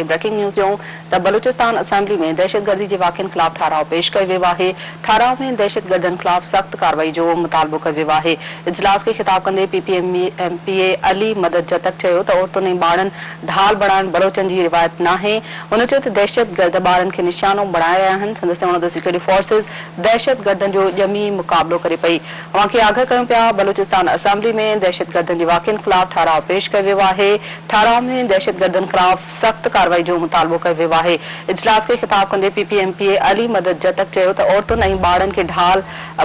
की breaking news ॾियूं त बलूचिस्तान असेंबली में दहशतगर्दी जे वाक़िअनि ख़िलाफ़ ठाराव पेश कयो वियो आहे। ठाराव में दहशतगर्दनि ख़िलाफ़ सख़्त कार्रवाई जो मुतालबो कयो वियो आहे। इजलास खे ख़िताब कंदे PPMPA अली मदद जतक चयो त औरतुनि ऐं ॿारनि ढाल बणाइण बलोचनि जी रिवायत नाहे। हुन चयो त दहशतगर्द ॿारनि खे निशानो बणाए रहिया आहिनि। संदसि चवण त सिक्योरिटी फोर्सिस दहशतगर्दनि जो ॼमी मुक़ाबिलो करे पई। अवां खे आगाह कयूं पिया बलूचिस्तान असेंबली में दहशतगर्दनि जे वाक़िअनि ख़िलाफ़ ठाराव पेश कयो वियो आहे। ठाराव में दहशतगर्दनि ख़िलाफ़ सख़्त कार्रवाई जो मुतालबो कयो वियो आहे। इजलास खे ख़िताब कंदे PPMPA अली मदद जतक चयो त औरतुनि ऐं ॿारनि खे ढाल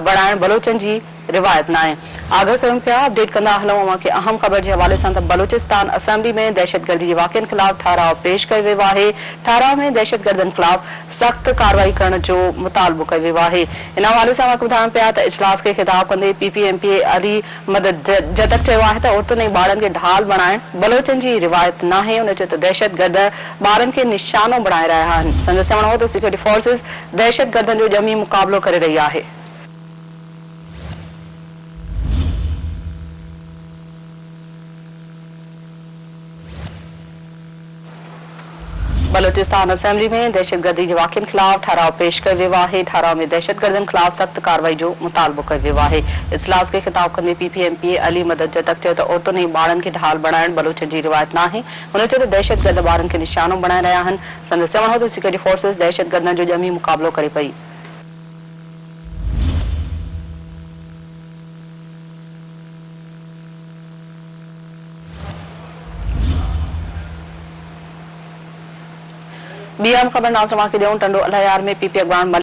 बणाइण बलोचनि जी रिवायत नाहे। आगाह कयूं पिया अपडेट कंदा हलूं अवां खे अहम ख़बर जे हवाले सां त बलूचिस्तान असेंबली में दहशतगर्दी जे वाक़िअनि ख़िलाफ़ ठाराव पेश कयो वियो आहे। ठाराव में दहशतगर्दनि ख़िलाफ़ सख़्त कार्रवाई करण जो मुतालबो कयो वियो आहे। इन हवाले सां अवां खे ॿुधायूं पिया त इजलास खे ख़िताब कंदे PPMPA अली मदद जतक चयो आहे त औरतुनि ऐं ॿारनि खे ढाल बणाइण बलोचनि जी रिवायत नाहे। हुन चयो त दहशतगर्द ॿारनि खे निशानो बणाए रहिया आहिनि। संदसि चवणो हो त सिक्योरिटी फोर्सिस दहशतगर्दनि जो ॼमी मुक़ाबिलो करे रही आहे। बलूचिस्तान असेंबली में दहशतगर्दी जे वाक़िअनि ख़िलाफ़ ठाराव पेश कयो वियो आहे। ठाराव में दहशतगर्दनि ख़िलाफ़ सख़्त कार्रवाई जो मुतालबो कयो वियो आहे। इजलास खे ख़िताब कंदे PPMPA अली मदद जतक चयो त औरतुनि ऐं ॿारनि खे ढाल बणाइण बलोचनि जी रिवायत नाहे। हुन चयो त दहशतगर्द ॿारनि खे निशानो बणाए रहिया आहिनि। संदसि चवणो हो त सिक्योरिटी फोर्सिस दहशतगर्दनि जो ॼमी मुक़ाबिलो करे पई। ॿी अहम ख़बर नाज़रीन खे ॾियूं टंडो अलायार में PP अॻवान